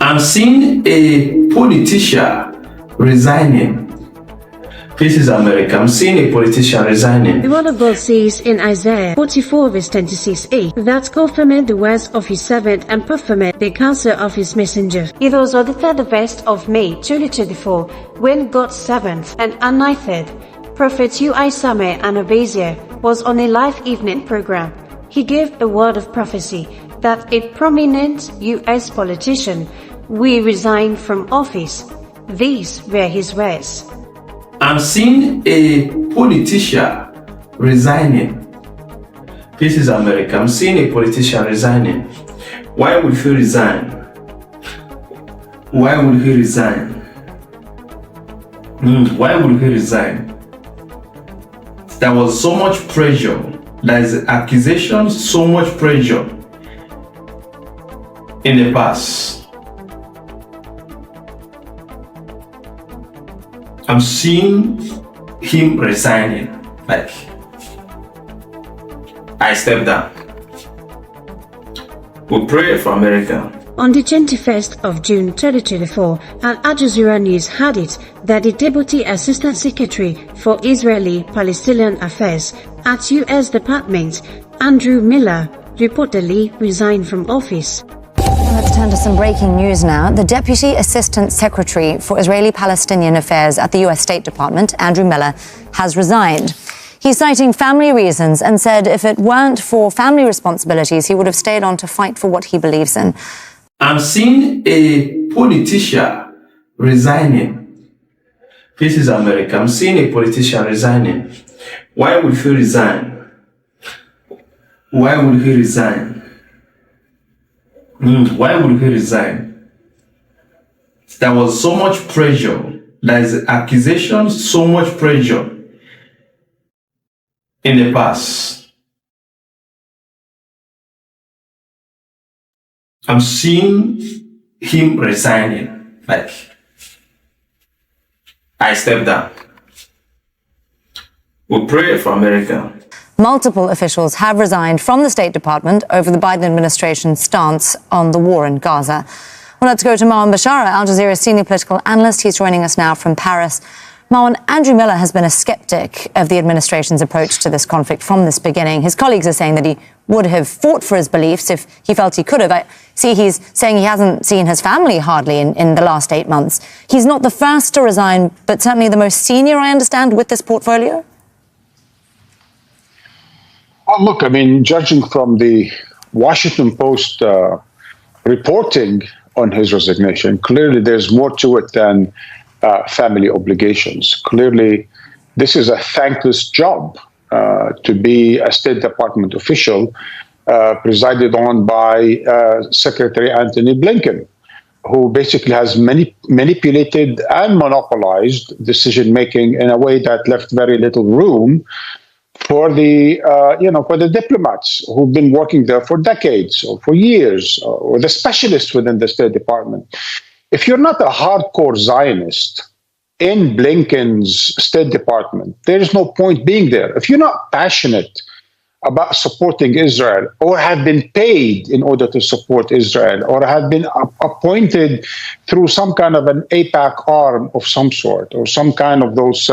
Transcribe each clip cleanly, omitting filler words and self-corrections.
I'm seeing a politician resigning. This is America. I'm seeing a politician resigning. The word of God says in Isaiah 44 verse 26a, that confirmed the words of his servant and performed the counsel of his messenger. It was on the 31st of May 2024 when God's servant and anointed Prophet U.I. Samuel Anabasia was on a live evening program. He gave a word of prophecy that a prominent U.S. politician will resign from office. These were his words. I'm seeing a politician resigning. This is America. I'm seeing a politician resigning. Why would he resign? Why would he resign? Why would he resign? There was so much pressure. There is accusations, so much pressure in the past. I'm seeing him resigning. Like, I step down. We pray for America. On the 21st of June 2024, Al Jazeera News had it that the Deputy Assistant Secretary for Israeli-Palestinian Affairs at U.S. Department, Andrew Miller, reportedly resigned from office. Let's turn to some breaking news now. The Deputy Assistant Secretary for Israeli-Palestinian Affairs at the U.S. State Department, Andrew Miller, has resigned. He's citing family reasons and said if it weren't for family responsibilities, he would have stayed on to fight for what he believes in. I'm seeing a politician resigning. This is America. I'm seeing a politician resigning. Why would he resign? Why would he resign? Why would he resign? There was so much pressure. There is accusations, so much pressure in the past. I'm seeing him resigning. Like, I step down. We pray for America. Multiple officials have resigned from the State Department over the Biden administration's stance on the war in Gaza. Well, let's go to Marwan Bashara, Al Jazeera's senior political analyst. He's joining us now from Paris. Marwan, Andrew Miller has been a skeptic of the administration's approach to this conflict from this beginning. His colleagues are saying that he would have fought for his beliefs if he felt he could have. I see he's saying he hasn't seen his family hardly in the last 8 months. He's not the first to resign, but certainly the most senior, I understand, with this portfolio? Well, look, I mean, judging from the Washington Post reporting on his resignation, clearly there's more to it than family obligations. Clearly, this is a thankless job to be a State Department official presided on by Secretary Antony Blinken, who basically has manipulated and monopolized decision-making in a way that left very little room for the diplomats who've been working there for decades or for years, or the specialists within the State Department. If you're not a hardcore Zionist in Blinken's State Department, there is no point being there. If you're not passionate about supporting Israel, or have been paid in order to support Israel, or have been appointed through some kind of an AIPAC arm of some sort, or some kind of those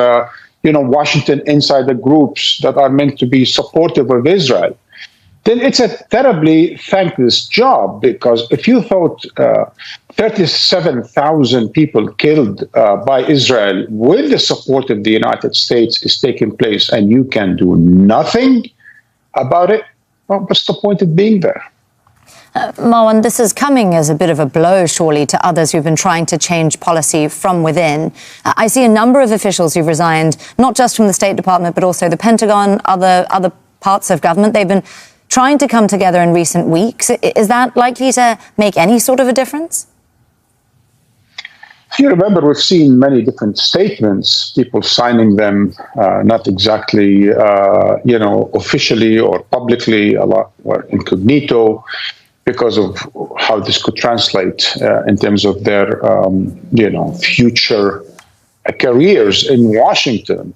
Washington insider groups that are meant to be supportive of Israel, then it's a terribly thankless job, because if you thought 37,000 people killed by Israel with the support of the United States is taking place and you can do nothing about it, well, what's the point of being there? Marwan, this is coming as a bit of a blow, surely, to others who've been trying to change policy from within. I see a number of officials who've resigned, not just from the State Department, but also the Pentagon, other parts of government. They've been trying to come together in recent weeks. Is that likely to make any sort of a difference? If you remember, we've seen many different statements, people signing them, not exactly, officially or publicly, a lot were incognito, because of how this could translate in terms of their, future careers in Washington.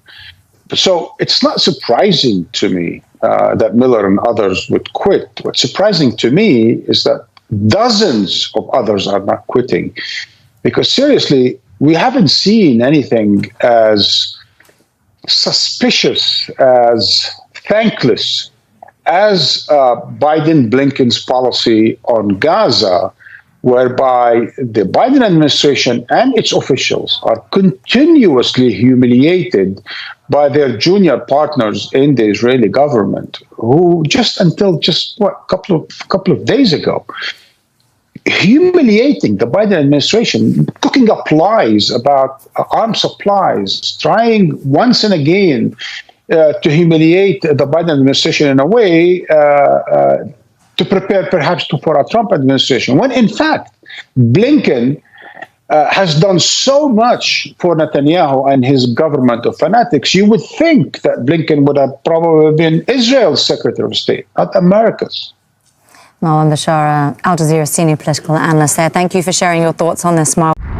So it's not surprising to me that Miller and others would quit. What's surprising to me is that dozens of others are not quitting. Because seriously, we haven't seen anything as suspicious, as thankless as Biden-Blinken's policy on Gaza, whereby the Biden administration and its officials are continuously humiliated by their junior partners in the Israeli government, who until a couple of days ago, humiliating the Biden administration, cooking up lies about arms supplies, trying once and again to humiliate the Biden administration in a way to prepare perhaps for a Trump administration, when in fact Blinken has done so much for Netanyahu and his government of fanatics. You would think that Blinken would have probably been Israel's Secretary of State, not America's. Marwan Bashar, Al Jazeera senior political analyst there. Thank you for sharing your thoughts on this, Marwan.